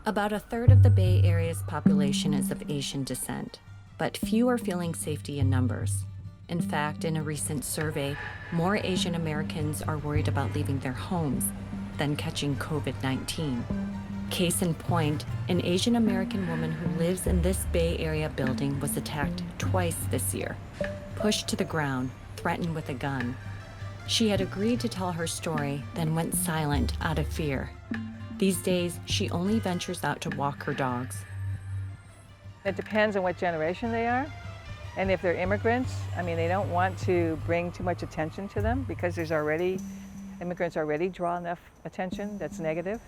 About a third of the Bay Area's population is of Asian descent, but few are feeling safety in numbers. In fact, in a recent survey, more Asian Americans are worried about leaving their homes than catching COVID-19. Case in point, an Asian American woman who lives in this Bay Area building was attacked twice this year, pushed to the ground, threatened with a gun. She had agreed to tell her story, then went silent out of fear. These days, she only ventures out to walk her dogs. It depends on what generation they are. And if they're immigrants, they don't want to bring too much attention to them because immigrants already draw enough attention that's negative.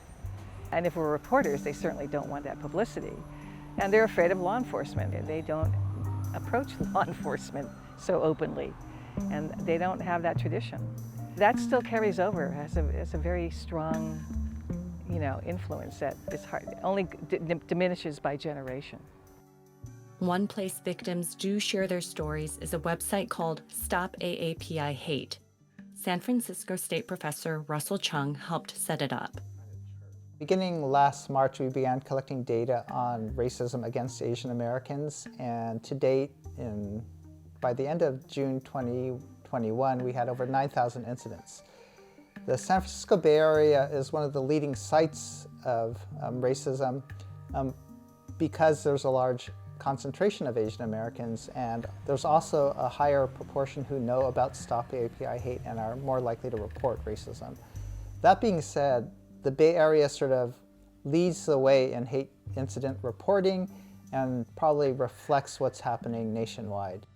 And if we're reporters, they certainly don't want that publicity. And they're afraid of law enforcement. They don't approach law enforcement so openly, and they don't have that tradition. That still carries over as a very strong, influence that is hard, only diminishes by generation. One place victims do share their stories is a website called Stop AAPI Hate. San Francisco State professor Russell Chung helped set it up. Beginning last March, we began collecting data on racism against Asian Americans, and to date, by the end of June 2021, we had over 9,000 incidents. The San Francisco Bay Area is one of the leading sites of racism because there's a large concentration of Asian Americans, and there's also a higher proportion who know about Stop AAPI Hate and are more likely to report racism. That being said, the Bay Area sort of leads the way in hate incident reporting and probably reflects what's happening nationwide.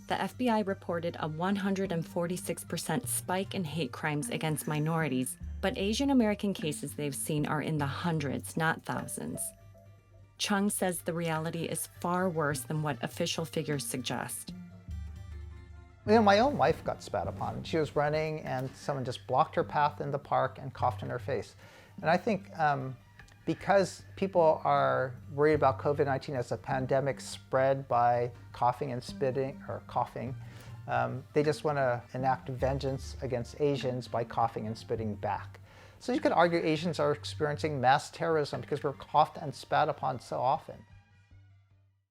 The FBI reported a 146% spike in hate crimes against minorities, but Asian American cases they've seen are in the hundreds, not thousands. Chung says the reality is far worse than what official figures suggest. My own wife got spat upon. She was running and someone just blocked her path in the park and coughed in her face. And I think because people are worried about COVID-19 as a pandemic spread by coughing and spitting, or coughing, they just want to enact vengeance against Asians by coughing and spitting back. So you could argue Asians are experiencing mass terrorism because we're coughed and spat upon so often.